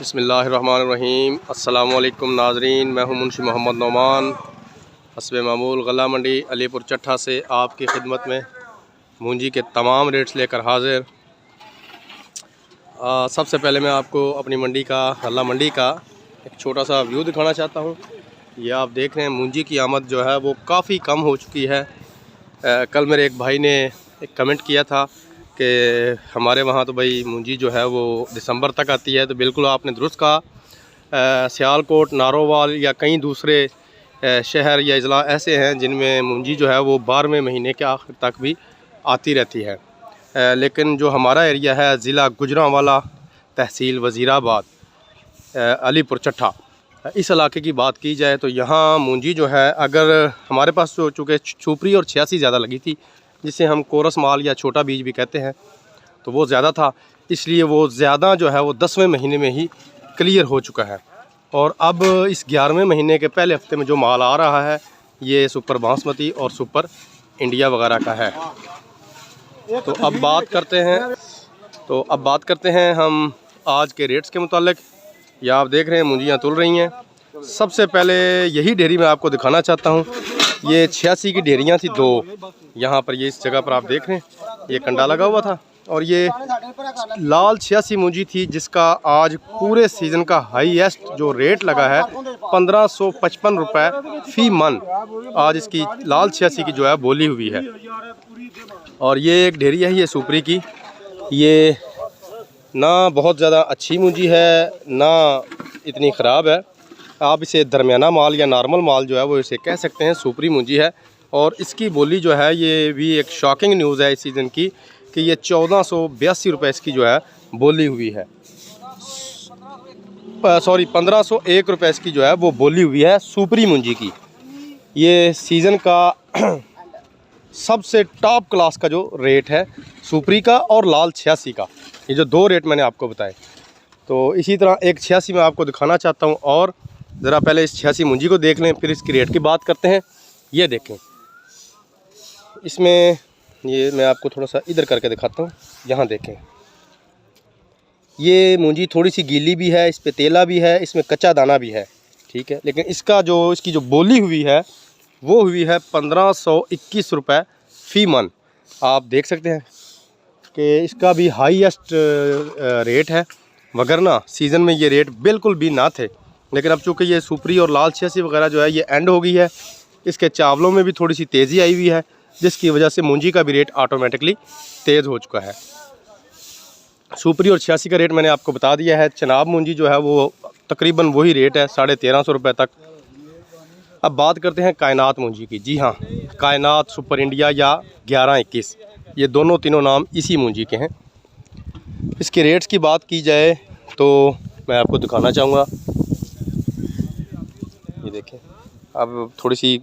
बिस्मिल्लाहिर्रहमानिर्रहीम। अस्सलामुअलैकुम नाज़रीन, मैं हूं मुंशी मोहम्मद नौमान, हस्बे मामूल गला मंडी अलीपुर चट्ठा से आपकी खिदमत में मूंजी के तमाम रेट्स लेकर हाज़िर। सबसे पहले मैं आपको अपनी मंडी का गला मंडी का एक छोटा सा व्यू दिखाना चाहता हूं। ये आप देख रहे हैं मूंजी की आमद जो है वो काफ़ी कम हो चुकी है। कल मेरे एक भाई ने एक कमेंट किया था कि हमारे वहाँ तो भाई मूंजी जो है वो दिसंबर तक आती है, तो बिल्कुल आपने दुरुस्त कहा। सियालकोट, नारोवाल या कई दूसरे शहर या अजला ऐसे हैं जिनमें मूंजी जो है वो 12वें महीने के आखिर तक भी आती रहती है। लेकिन जो हमारा एरिया है ज़िला गुजरांवाला, तहसील वज़ीराबाद, अलीपुर चट्ठा, इस इलाके की बात की जाए तो यहाँ मूंजी जो है, अगर हमारे पास जो चूँकि छुपरी और 86 ज़्यादा लगी थी, जिसे हम कोरस माल या छोटा बीज भी कहते हैं, तो वो ज़्यादा था, इसलिए वो ज़्यादा जो है वो 10वें महीने में ही क्लियर हो चुका है। और अब इस 11वें महीने के पहले हफ्ते में जो माल आ रहा है ये सुपर बासमती और सुपर इंडिया वगैरह का है। तो अब बात करते हैं हम आज के रेट्स के मुतालिक। या आप देख रहे हैं मूंजियाँ तुल रही हैं। सबसे पहले यही ढेरी मैं आपको दिखाना चाहता हूँ। ये 86 की ढेरियाँ थी दो, यहाँ पर ये इस जगह पर आप देख रहे हैं ये कंडा लगा हुआ था, और ये लाल 86 मूंजी थी जिसका आज पूरे सीज़न का हाईएस्ट जो रेट लगा है 1555 रुपये फ़ी मन। आज इसकी लाल 86 की जो है बोली हुई है। और ये एक ढेरी है ये सुपरी की, ये ना बहुत ज़्यादा अच्छी मूंजी है ना इतनी ख़राब है। आप इसे दरमियाना माल या नॉर्मल माल जो है वो इसे कह सकते हैं, सुपरी मूंजी है। और इसकी बोली जो है ये भी एक शॉकिंग न्यूज़ है इस सीज़न की कि ये 1482 रुपये इसकी जो है बोली हुई है। 1501 रुपये इसकी जो है वो बोली हुई है सुपरी मूंजी की। ये सीज़न का सबसे टॉप क्लास का जो रेट है सुपरी का और लाल 86 का, ये जो दो रेट मैंने आपको बताए। तो इसी तरह एक 86 मैं आपको दिखाना चाहता हूँ, और ज़रा पहले इस 86 मूंजी को देख लें, फिर इसकी रेट की बात करते हैं। ये देखें, इसमें ये मैं आपको थोड़ा सा इधर करके दिखाता हूँ। यहाँ देखें, ये मूंजी थोड़ी सी गीली भी है, इस पे तेला भी है, इसमें कच्चा दाना भी है, ठीक है। लेकिन इसकी जो बोली हुई है वो हुई है 1521 रुपये फ़ी मन। आप देख सकते हैं कि इसका भी हाईएस्ट रेट है, वगरना सीज़न में ये रेट बिल्कुल भी ना थे। लेकिन अब चूँकि ये सुपरी और लाल 86 वगैरह जो है ये एंड हो गई है, इसके चावलों में भी थोड़ी सी तेज़ी आई हुई है, जिसकी वजह से मूंजी का भी रेट ऑटोमेटिकली तेज़ हो चुका है। सुपरी और 86 का रेट मैंने आपको बता दिया है। चनाब मूंजी जो है वो तकरीबन वही रेट है, 1350 रुपये तक। अब बात करते हैं कायनात मूंजी की। जी हाँ, कायनात, सुपर इंडिया या 1121, ये दोनों तीनों नाम इसी मूंजी के हैं। इसके रेट्स की बात की जाए तो मैं आपको दिखाना चाहूँगा। ये देखें, अब थोड़ी सी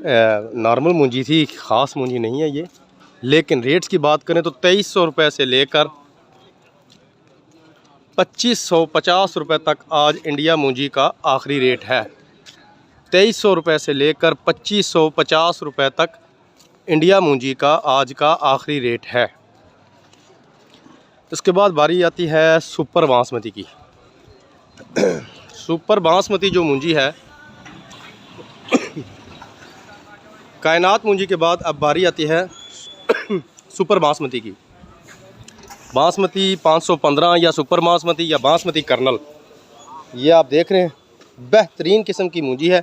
नॉर्मल मूंजी थी, ख़ास मूंजी नहीं है ये। लेकिन रेट्स की बात करें तो 2300 रुपये से लेकर 2550 रुपये तक आज इंडिया मूंजी का आखिरी रेट है। 2300 रुपये से लेकर 2550 रुपये तक इंडिया मूंजी का आज का आखिरी रेट है। इसके बाद बारी आती है सुपर बासमती की। सुपर बासमती जो मूंजी है, कायनात मूंजी के बाद अब बारी आती है सुपर बासमती की। बासमती 515 या सुपर बासमती या बासमती कर्नल, ये आप देख रहे हैं बेहतरीन किस्म की मूंजी है।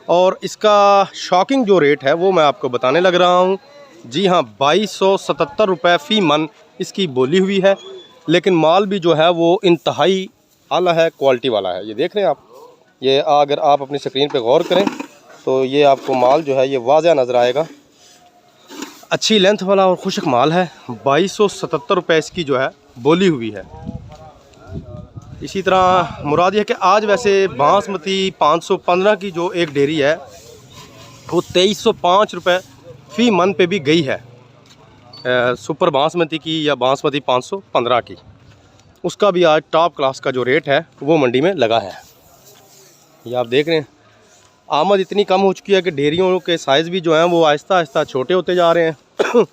और इसका शॉकिंग जो रेट है वो मैं आपको बताने लग रहा हूँ। जी हाँ, 2277 रुपये फ़ी मन इसकी बोली हुई है। लेकिन माल भी जो है वो इंतहाई आला है, क्वालिटी वाला है। ये देख रहे हैं आप, ये अगर आप अपनी स्क्रीन पे गौर करें तो ये आपको माल जो है ये वाज़ह नज़र आएगा। अच्छी लेंथ वाला और खुशक माल है। 2277 रुपये इसकी जो है बोली हुई है। इसी तरह मुराद है कि आज वैसे बासमती 515 की जो एक डेरी है वो 2305 रुपये फ़ी मन पे भी गई है। सुपर बासमती की या बासमती 515 की, उसका भी आज टॉप क्लास का जो रेट है वो मंडी में लगा है। ये आप देख रहे हैं, आमद इतनी कम हो चुकी है कि डेरियों के साइज़ भी जो हैं वो आहिस्ता आहिस्ता छोटे होते जा रहे हैं।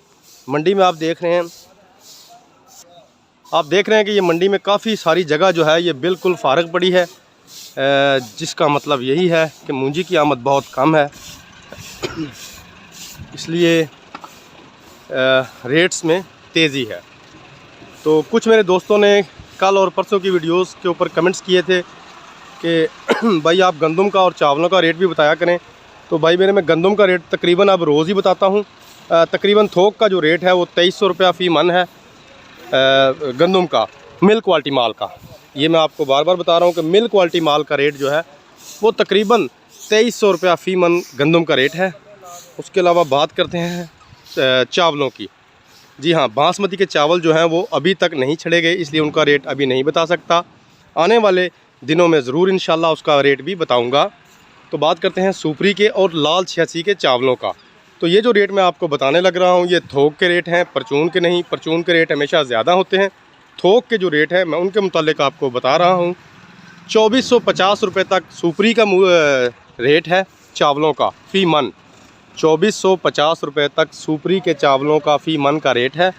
मंडी में आप देख रहे हैं आप देख रहे हैं कि ये मंडी में काफ़ी सारी जगह जो है ये बिल्कुल फारग पड़ी है, जिसका मतलब यही है कि मूंजी की आमद बहुत कम है, इसलिए रेट्स में तेज़ी है। तो कुछ मेरे दोस्तों ने कल और परसों की वीडियोस के ऊपर कमेंट्स किए थे कि भाई आप गंदम का और चावलों का रेट भी बताया करें। तो भाई मेरे मैं गंदम का रेट तकरीबन अब रोज़ ही बताता हूँ। तकरीबन थोक का जो रेट है वो 2300 रुपया फ़ी मन है गंदम का, मिल क्वालिटी माल का। ये मैं आपको बार बार बता रहा हूँ कि मिल क्वालिटी माल का रेट जो है वो तकरीबन 2300 रुपया फ़ी मन गंदम का रेट है। उसके अलावा बात करते हैं चावलों की। जी हाँ, बासमती के चावल जो हैं वो अभी तक नहीं छड़े गए, इसलिए उनका रेट अभी नहीं बता सकता। आने वाले दिनों में ज़रूर इंशाल्लाह उसका रेट भी बताऊँगा। तो बात करते हैं सुपरी के और लाल 86 के चावलों का। तो ये जो रेट मैं आपको बताने लग रहा हूँ ये थोक के रेट हैं, परचून के नहीं। परचून के रेट हमेशा ज़्यादा होते हैं। थोक के जो रेट है मैं उनके मुतालिक आपको बता रहा हूँ। 2450 रुपये तक सुपरी का रेट है चावलों का फ़ी मन। 2450 रुपये तक सुपरी के चावलों का फ़ी मन का रेट है।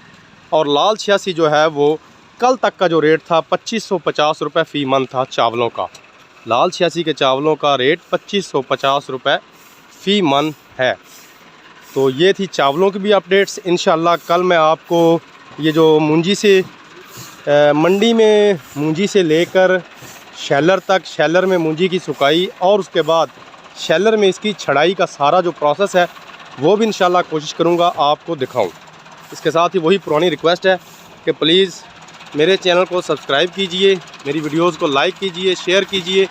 और लाल 86 जो है वो कल तक का जो रेट था 2550 रुपये फ़ी मन था चावलों का। लाल 86 के चावलों का रेट 2550 रुपये फ़ी मन है। तो ये थी चावलों की भी अपडेट्स। इंशाल्लाह कल मैं आपको ये जो मूंजी से मंडी में मूंजी से लेकर शैलर तक, शैलर में मूंजी की सुकाई और उसके बाद शैलर में इसकी छड़ाई का सारा जो प्रोसेस है वो भी इंशाल्लाह कोशिश करूँगा आपको दिखाऊँ। इसके साथ ही वही पुरानी रिक्वेस्ट है कि प्लीज़ मेरे चैनल को सब्सक्राइब कीजिए, मेरी वीडियोस को लाइक कीजिए, शेयर कीजिए,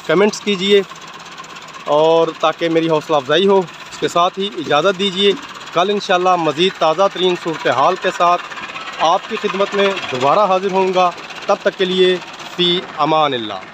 कमेंट्स कीजिए, और ताकि मेरी हौसला अफजाई हो। इसके साथ ही इजाज़त दीजिए, कल इंशाल्लाह मज़ीद ताज़ा तरीन सूरत हाल के साथ आपकी खिदमत में दोबारा हाज़िर होऊंगा। तब तक के लिए फ़ी अमान अल्लाह।